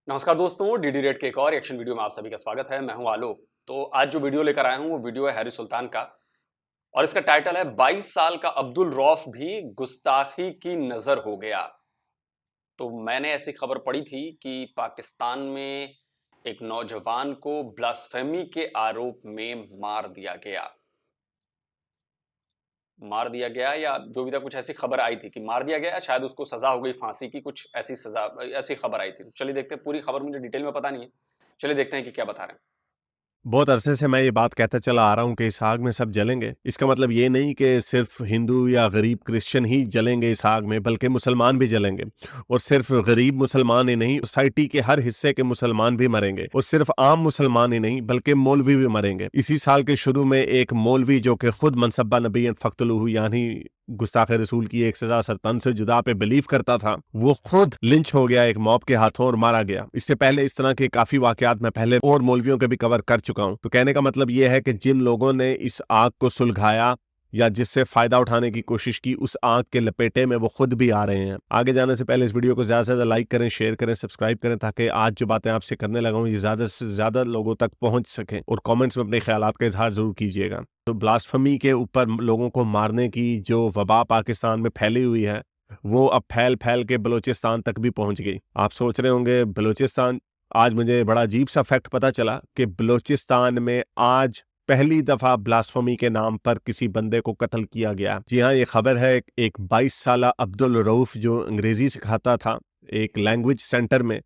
नमस्कार दोस्तों, DD red के एक और एक्शन वीडियो में आप सभी का स्वागत है। मैं हूं आलोक। तो आज जो वीडियो लेकर आया हूं वो वीडियो है हैरी सुल्तान का और इसका टाइटल है 22 साल का अब्दुल रऊफ भी गुस्ताखी की नजर हो गया। तो मैंने ऐसी खबर पढ़ी थी कि पाकिस्तान में एक नौजवान को ब्लास्फेमी के आरोप में मार दिया गया या जो भी था, कुछ ऐसी खबर आई थी कि मार दिया गया, शायद उसको सजा हो गई फांसी की, कुछ ऐसी सजा, ऐसी खबर आई थी। तो चलिए देखते हैं, पूरी खबर मुझे डिटेल में पता नहीं है। चलिए देखते हैं कि क्या बता रहे हैं। बहुत अरसे से मैं ये बात कहता चला आ रहा हूँ कि इस आग में सब जलेंगे। इसका मतलब ये नहीं कि सिर्फ हिंदू या गरीब क्रिश्चियन ही जलेंगे इस आग में, बल्कि मुसलमान भी जलेंगे। और सिर्फ गरीब मुसलमान ही नहीं, सोसाइटी के हर हिस्से के मुसलमान भी मरेंगे। और सिर्फ आम मुसलमान ही नहीं, बल्कि मौलवी भी मरेंगे। इसी साल के शुरू में एक मौलवी जो कि खुद मनसब्बा नबी फ़क्तलूहु यानी गुस्ताख रसूल की एक सजा सरतन से जुदा पे बिलीव करता था, वो खुद लिंच हो गया एक मॉब के हाथों और मारा गया। इससे पहले इस तरह के काफी वाकयात मैं पहले और मौलवियों के भी कवर कर चुका हूं। तो कहने का मतलब यह है कि जिन लोगों ने इस आग को सुलगाया या जिससे फायदा उठाने की कोशिश की, उस आग के लपेटे में वो खुद भी आ रहे हैं। आगे जाने से पहले इस वीडियो को ज्यादा से ज्यादा लाइक करें, शेयर करें, सब्सक्राइब करें, ताकि आज जो बातें आपसे करने लगा हूं ये ज्यादा से ज्यादा लोगों तक पहुंच सके। और कमेंट्स में अपने ख्यालात का इजहार जरूर कीजिएगा। तो ब्लास्फेमी के ऊपर लोगों को मारने की जो वबा पाकिस्तान में फैली हुई है, वो अब फैल फैल के बलूचिस्तान तक भी पहुंच गई। आप सोच रहे होंगे बलूचिस्तान, आज मुझे बड़ा अजीब सा फैक्ट पता चला कि बलूचिस्तान में आज पहली दफा ब्लास्फेमी के नाम पर किसी बंदे को कत्ल किया गया। जी हाँ, ये खबर है एक 22 साला अब्दुल रऊफ जो अंग्रेजी सिखाता था एक लैंग्वेज सेंटर में।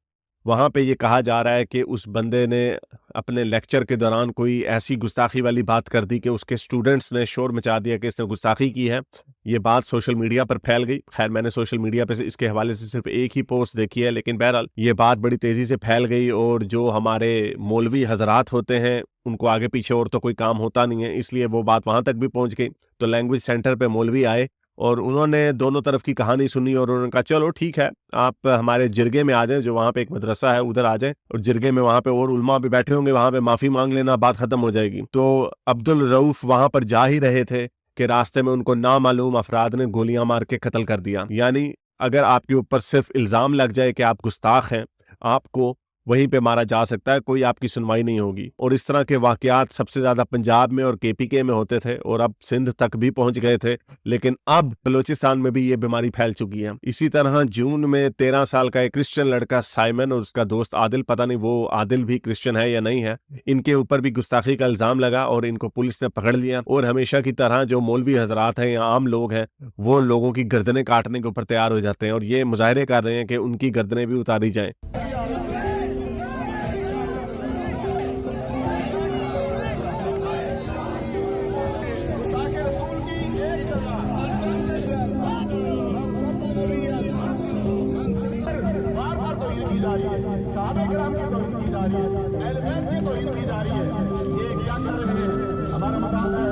वहां पे ये कहा जा रहा है कि उस बंदे ने अपने लेक्चर के दौरान कोई ऐसी गुस्ताखी वाली बात कर दी कि उसके स्टूडेंट्स ने शोर मचा दिया कि इसने गुस्ताखी की है। ये बात सोशल मीडिया पर फैल गई। खैर, मैंने सोशल मीडिया पे इसके हवाले से सिर्फ एक ही पोस्ट देखी है, लेकिन बहरहाल ये बात बड़ी तेजी से फैल गई और जो हमारे मौलवी हजरात होते हैं उनको आगे पीछे और तो कोई काम होता नहीं है, इसलिए वो बात वहां तक भी पहुंच गई। तो लैंग्वेज सेंटर पे मौलवी आए और उन्होंने दोनों तरफ की कहानी सुनी और उन्होंने कहा चलो ठीक है, आप हमारे जिरगे में आ जाएं, जो वहाँ पे एक मदरसा है उधर आ जाएं, और जिरगे में वहाँ पे और उलमा भी बैठे होंगे, वहाँ पे माफी मांग लेना, बात खत्म हो जाएगी। तो अब्दुल रऊफ वहां पर जा ही रहे थे कि रास्ते में उनको नामालूम अफराद ने गोलियां मार के कत्ल कर दिया। यानी अगर आपके ऊपर सिर्फ इल्जाम लग जाए कि आप गुस्ताख हैं, आपको वहीं पे मारा जा सकता है, कोई आपकी सुनवाई नहीं होगी। और इस तरह के वाकयात सबसे ज्यादा पंजाब में और केपीके में होते थे और अब सिंध तक भी पहुंच गए थे, लेकिन अब बलूचिस्तान में भी ये बीमारी फैल चुकी है। इसी तरह जून में 13 साल का एक क्रिश्चियन लड़का साइमन और उसका दोस्त आदिल, पता नहीं वो आदिल भी क्रिश्चियन है या नहीं है, इनके ऊपर भी गुस्ताखी का इल्जाम लगा और इनको पुलिस ने पकड़ लिया। और हमेशा की तरह जो मौलवी हजरात हैं या आम लोग हैं, वो लोगों की गर्दनें काटने के ऊपर तैयार हो जाते हैं और ये मुजाहरे कर रहे हैं कि उनकी गर्दनें भी उतारी जाएं। साहबे किराम की तौहीन की जा रही है, अहले बैत की तौहीन की जा रही है। ये क्या कर रहे हैं? हमारा मुतालबा है।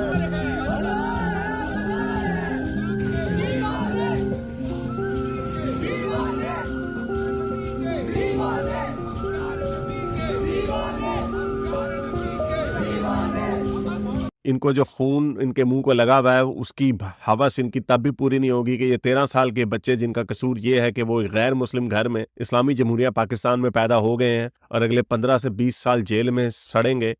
इनको जो खून इनके मुंह को लगा हुआ है उसकी हवस इनकी तब भी पूरी नहीं होगी कि ये 13 साल के बच्चे, जिनका कसूर ये है कि वो गैर मुस्लिम घर में इस्लामी जमहूरिया पाकिस्तान में पैदा हो गए हैं और अगले 15 से 20 साल जेल में सड़ेंगे,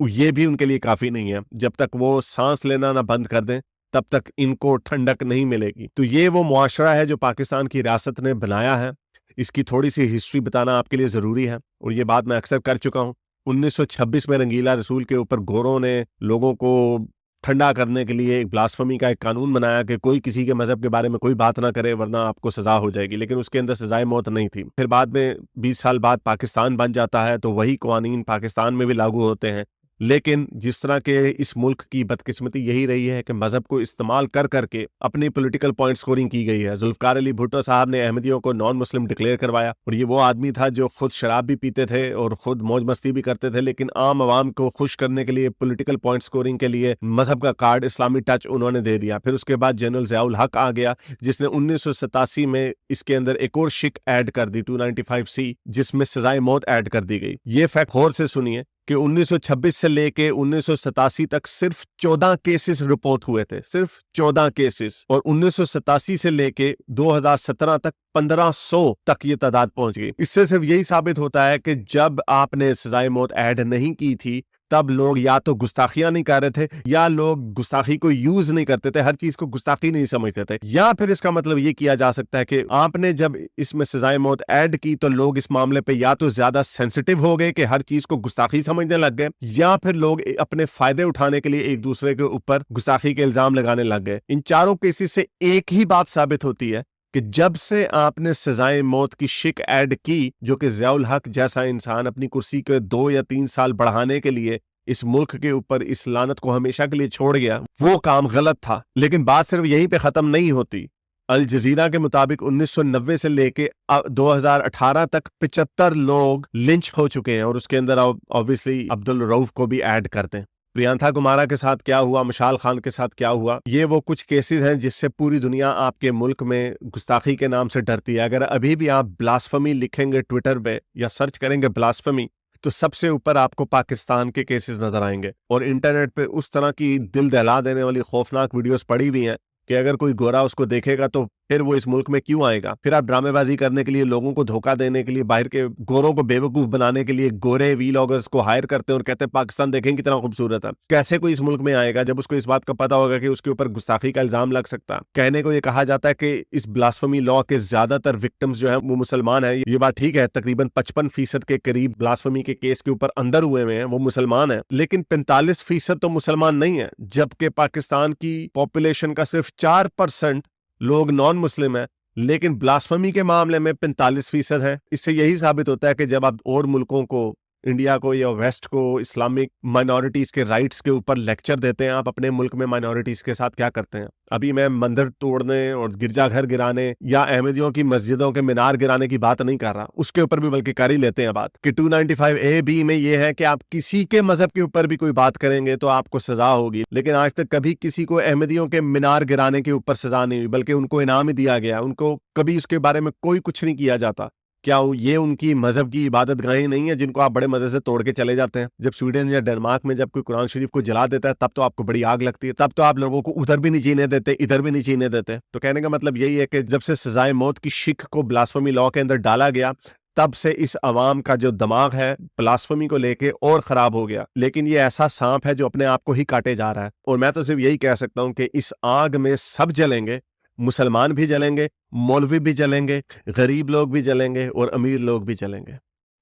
ये भी उनके लिए काफी नहीं है। जब तक वो सांस लेना ना बंद कर दें, तब तक इनको ठंडक नहीं मिलेगी। तो ये वो मुआशरा है जो पाकिस्तान की रियासत ने बनाया है। इसकी थोड़ी सी हिस्ट्री बताना आपके लिए जरूरी है और ये बात मैं अक्सर कर चुका हूं। 1926 में रंगीला रसूल के ऊपर गोरों ने लोगों को ठंडा करने के लिए एक ब्लास्फेमी का एक कानून बनाया कि कोई किसी के मजहब के बारे में कोई बात ना करे वरना आपको सजा हो जाएगी, लेकिन उसके अंदर सजाए मौत नहीं थी। फिर बाद में 20 साल बाद पाकिस्तान बन जाता है तो वही कानून पाकिस्तान में भी लागू होते हैं। लेकिन जिस तरह के इस मुल्क की बदकिस्मती यही रही है कि मजहब को इस्तेमाल कर करके अपनी पॉलिटिकल पॉइंट स्कोरिंग की गई है। जुल्फकार अली भुट्टो साहब ने अहमदियों को नॉन मुस्लिम डिक्लेयर करवाया और ये वो आदमी था जो खुद शराब भी पीते थे और खुद मौज मस्ती भी करते थे, लेकिन आम आवाम को खुश करने के लिए पॉलिटिकल पॉइंट स्कोरिंग के लिए मजहब का कार्ड, इस्लामी टच उन्होंने दे दिया। फिर उसके बाद जनरल ज़ियाउल हक आ गया जिसने 1987 में इसके अंदर एक और शिक ऐड कर दी 295C, जिसमें सजाए मौत ऐड कर दी गई। ये फैक्ट गौर से सुनिए कि 1926 से लेके 1987 तक सिर्फ 14 केसेस रिपोर्ट हुए थे, सिर्फ 14 केसेस, और 1987 से लेके 2017 तक 1500 तक ये तादाद पहुंच गई। इससे सिर्फ यही साबित होता है कि जब आपने सजाए मौत ऐड नहीं की थी तब लोग या तो गुस्ताखियां नहीं कर रहे थे या लोग गुस्ताखी को यूज नहीं करते थे, हर चीज को गुस्ताखी नहीं समझते थे। या फिर इसका मतलब ये किया जा सकता है कि आपने जब इसमें सजाए मौत ऐड की तो लोग इस मामले पे या तो ज्यादा सेंसिटिव हो गए कि हर चीज को गुस्ताखी समझने लग गए, या फिर लोग अपने फायदे उठाने के लिए एक दूसरे के ऊपर गुस्ताखी के इल्जाम लगाने लग गए। इन चारों केसेस से एक ही बात साबित होती है कि जब से आपने सजाए मौत की शिक ऐड की, जो कि ज़ियाउल हक जैसा इंसान अपनी कुर्सी के 2 या 3 साल बढ़ाने के लिए इस मुल्क के ऊपर इस लानत को हमेशा के लिए छोड़ गया, वो काम गलत था। लेकिन बात सिर्फ यहीं पे खत्म नहीं होती। अल जजीरा के मुताबिक 1990 से लेके 2018 तक 75 लोग लिंच हो चुके हैं, और उसके अंदर ऑब्वियसली अब्दुल रऊफ को भी ऐड करते हैं। प्रियंका कुमारा के साथ क्या हुआ, मशाल खान के साथ क्या हुआ, ये वो कुछ केसेस हैं जिससे पूरी दुनिया आपके मुल्क में गुस्ताखी के नाम से डरती है। अगर अभी भी आप ब्लास्फेमी लिखेंगे ट्विटर पे या सर्च करेंगे ब्लास्फेमी, तो सबसे ऊपर आपको पाकिस्तान के केसेस नजर आएंगे। और इंटरनेट पे उस तरह की दिल दहला देने वाली खौफनाक वीडियोस पड़ी हुई हैं कि अगर कोई गोरा उसको देखेगा तो फिर वो इस मुल्क में क्यों आएगा। फिर आप ड्रामेबाजी करने के लिए, लोगों को धोखा देने के लिए, बाहर के गोरों को बेवकूफ बनाने के लिए गोरे वीलॉगर्स को हायर करते हैं और कहते हैं पाकिस्तान देखें कितना खूबसूरत है। कैसे कोई इस मुल्क में आएगा जब उसको इस बात का पता होगा कि उसके ऊपर गुस्ताखी का इल्जाम लग सकता है। कहने को ये कहा जाता है कि इस ब्लास्फेमी लॉ के ज्यादातर विक्टिम्स जो है वो मुसलमान है। ये बात ठीक है, तकरीबन 55% के करीब ब्लास्फेमी के केस के ऊपर अंदर हुए हैं वो मुसलमान है, लेकिन 45% तो मुसलमान नहीं है, जबकि पाकिस्तान की पॉपुलेशन का सिर्फ 4% लोग नॉन मुस्लिम है, लेकिन ब्लास्फेमी के मामले में 45% है। इससे यही साबित होता है कि जब आप और मुल्कों को, इंडिया को या वेस्ट को, इस्लामिक माइनॉरिटीज के राइट्स के ऊपर लेक्चर देते हैं, आप अपने मुल्क में माइनॉरिटीज के साथ क्या करते हैं। अभी मैं मंदिर तोड़ने और गिरजाघर गिराने या अहमदियों की मस्जिदों के मीनार गिराने की बात नहीं कर रहा, उसके ऊपर भी बल्कि कर ही लेते हैं बात कि 295A(b) में ये है कि आप किसी के मजहब के ऊपर भी कोई बात करेंगे तो आपको सजा होगी। लेकिन आज तक कभी किसी को अहमदियों के मीनार गिराने के ऊपर सजा नहीं हुई, बल्कि उनको इनाम ही दिया गया, उनको कभी उसके बारे में कोई कुछ नहीं किया जाता। क्या ये उनकी मजहब की इबादत गाहें नहीं है जिनको आप बड़े मजे से तोड़ के चले जाते हैं? जब स्वीडन या डेनमार्क में जब कोई कुरान शरीफ को जला देता है तब तो आपको बड़ी आग लगती है, तब तो आप लोगों को उधर भी नहीं जीने देते, इधर भी नहीं जीने देते। तो कहने का मतलब यही है कि जब से सजाए मौत की शिक को ब्लास्फेमी लॉ के अंदर डाला गया, तब से इस अवाम का जो दिमाग है ब्लास्फेमी को लेके और खराब हो गया। लेकिन ये ऐसा सांप है जो अपने आप को ही काटे जा रहा है, और मैं तो सिर्फ यही कह सकता हूं कि इस आग में सब जलेंगे, मुसलमान भी जलेंगे, मौलवी भी जलेंगे, गरीब लोग भी जलेंगे और अमीर लोग भी जलेंगे।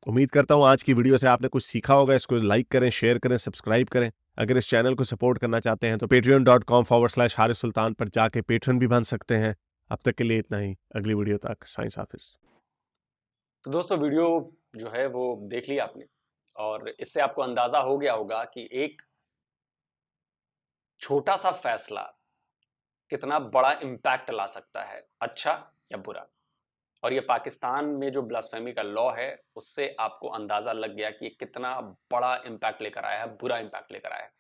उम्मीद करता हूं आज की वीडियो से आपने कुछ सीखा होगा। इसको लाइक करें, शेयर करें, सब्सक्राइब करें। अगर इस चैनल को सपोर्ट करना चाहते हैं तो patreon.com/हारिस सुल्तान पर जाके पेट्रन भी बन सकते हैं। अब तक के लिए इतना ही, अगली वीडियो तक साइंस हाफिज। तो दोस्तों, वीडियो जो है वो देख लिया आपने, और इससे आपको अंदाजा हो गया होगा कि एक छोटा सा फैसला कितना बड़ा इम्पैक्ट ला सकता है, अच्छा या बुरा। और ये पाकिस्तान में जो ब्लास्फेमी का लॉ है उससे आपको अंदाजा लग गया कि ये कितना बड़ा इम्पैक्ट लेकर आया है, बुरा इम्पैक्ट लेकर आया है।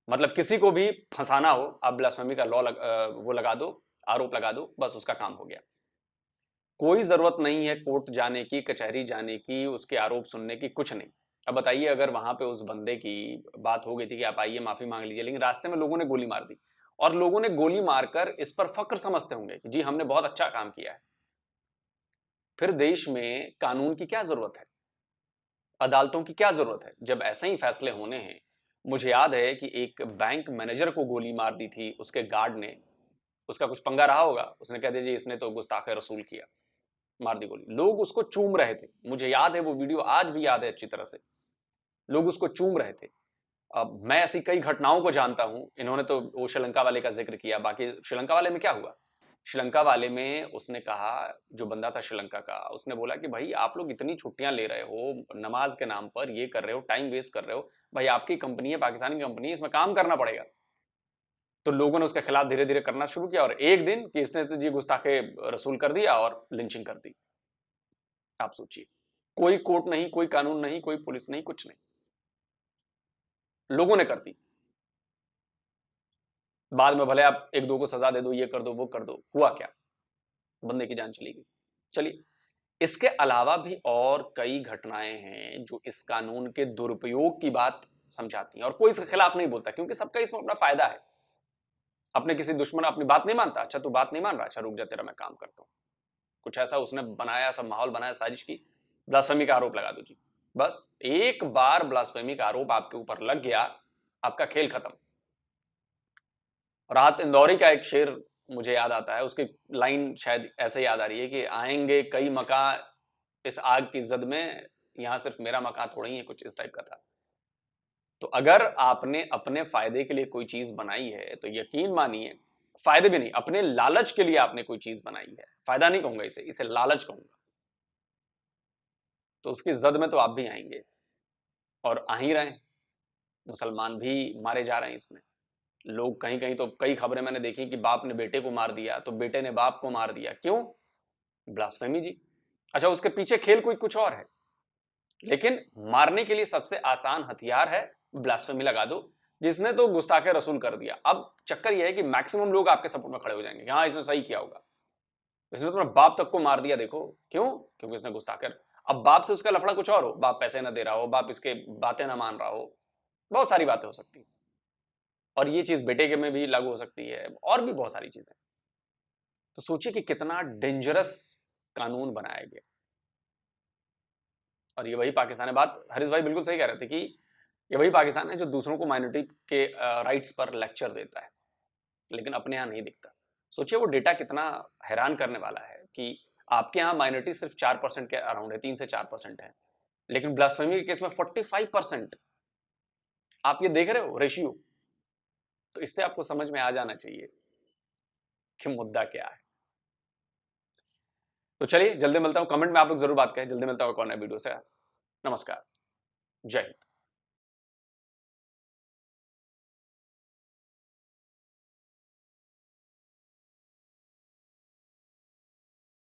मतलब किसी को भी फंसाना हो, आप ब्लास्फेमी का लॉ वो लगा दो, आरोप लगा दो, बस उसका काम हो गया। कोई जरूरत नहीं है कोर्ट जाने की, कचहरी जाने की, उसके आरोप सुनने की, कुछ नहीं। अब बताइए, अगर वहां पे उस बंदे की बात हो गई थी कि आप आइए माफी मांग लीजिए, लेकिन रास्ते में लोगों ने गोली मार दी, और लोगों ने गोली मारकर इस पर फक्र समझते होंगे कि जी हमने बहुत अच्छा काम किया है, फिर देश में कानून की क्या जरूरत है, अदालतों की क्या जरूरत है जब ऐसे ही फैसले होने हैं। मुझे याद है कि एक बैंक मैनेजर को गोली मार दी थी उसके गार्ड ने, उसका कुछ पंगा रहा होगा, उसने कह दिया जी इसने तो गुस्ताखे रसूल किया, मार दी गोली। लोग उसको चूम रहे थे, मुझे याद है वो वीडियो आज भी याद है अच्छी तरह से, लोग उसको चूम रहे थे। अब मैं ऐसी कई घटनाओं को जानता हूं, इन्होंने तो वो श्रीलंका वाले का जिक्र किया, बाकी श्रीलंका वाले में क्या हुआ? श्रीलंका वाले में उसने कहा, जो बंदा था श्रीलंका का, उसने बोला कि भाई आप लोग इतनी छुट्टियां ले रहे हो, नमाज के नाम पर ये कर रहे हो, टाइम वेस्ट कर रहे हो, भाई आपकी कंपनी है, पाकिस्तानी कंपनी है, इसमें काम करना पड़ेगा। तो लोगों ने उसके खिलाफ धीरे धीरे करना शुरू किया, और एक दिन कि इसने तो जी गुस्ताखे रसूल कर दिया और लिंचिंग कर दी। आप सोचिए, कोई कोर्ट नहीं, कोई कानून नहीं, कोई पुलिस नहीं, कुछ नहीं, लोगों ने कर दी। बाद में भले आप एक दो को सजा दे दो, ये कर दो, वो कर दो, हुआ क्या? बंदे की जान चली गई। चलिए, इसके अलावा भी और कई घटनाएं हैं जो इस कानून के दुरुपयोग की बात समझाती हैं, और कोई इसके खिलाफ नहीं बोलता क्योंकि सबका इसमें अपना फायदा है। अपने किसी दुश्मन अपनी बात नहीं मानता, अच्छा तू बात नहीं मान रहा, अच्छा रुक जा तेरा मैं काम करता हूं। कुछ ऐसा उसने बनाया, सब माहौल बनाया, साजिश की, ब्लास्फेमी का आरोप लगा दो जी। बस एक बार ब्लास्फेमी का आरोप आपके ऊपर लग गया, आपका खेल खत्म। राहत इंदौरी का एक शेर मुझे याद आता है, उसकी लाइन शायद ऐसे याद आ रही है कि आएंगे कई मका इस आग की जद में, यहां सिर्फ मेरा मकान थोड़ा ही है, कुछ इस टाइप का था। तो अगर आपने अपने फायदे के लिए कोई चीज बनाई है तो यकीन मानिए, फायदे भी नहीं, अपने लालच के लिए आपने कोई चीज बनाई है, फायदा नहीं कहूंगा इसे लालच कहूंगा, तो उसकी जद में तो आप भी आएंगे, और आ ही रहे हैं। मुसलमान भी मारे जा रहे हैं इसमें। लोग कहीं कहीं तो कई खबरें मैंने देखी कि बाप ने बेटे को मार दिया, तो बेटे ने बाप को मार दिया, क्यों? ब्लास्फेमी जी। अच्छा, उसके पीछे खेल कोई कुछ और है, लेकिन मारने के लिए सबसे आसान हथियार है ब्लास्फेमी लगा दो, जिसने तो गुस्ताखे रसूल कर दिया। अब चक्कर यह है कि मैक्सिमम लोग आपके सपोर्ट में खड़े हो जाएंगे, हाँ इसने सही किया होगा, इसने तो अपने बाप तक को मार दिया, देखो क्यों? क्योंकि इसने गुस्ताखे। अब बाप से उसका लफड़ा कुछ और हो, बाप पैसे ना दे रहा हो, बाप इसके बातें ना मान रहा हो, बहुत सारी बातें हो सकती, और ये चीज बेटे के में भी लागू हो सकती है, और भी बहुत सारी चीजें। तो सोचिए कि कितना डेंजरस कानून बनाया गया। और ये वही पाकिस्तान है, बात हरीश भाई बिल्कुल सही कह रहे थे कि ये वही पाकिस्तान है जो दूसरों को माइनॉरिटी के राइट्स पर लेक्चर देता है, लेकिन अपने यहां नहीं दिखता। सोचिए वो डेटा कितना हैरान करने वाला है कि आपके यहां माइनॉरिटी सिर्फ 4% के अराउंड है, 3 से 4% है, लेकिन ब्लास्फेमी के केस में 45%। आप ये देख रहे हो रेशियो? तो इससे आपको समझ में आ जाना चाहिए कि मुद्दा क्या है। तो चलिए जल्दी मिलता हूं, कमेंट में आप लोग जरूर बात करें, जल्दी मिलता हूं एक और नए वीडियो से। नमस्कार, जय हिंद।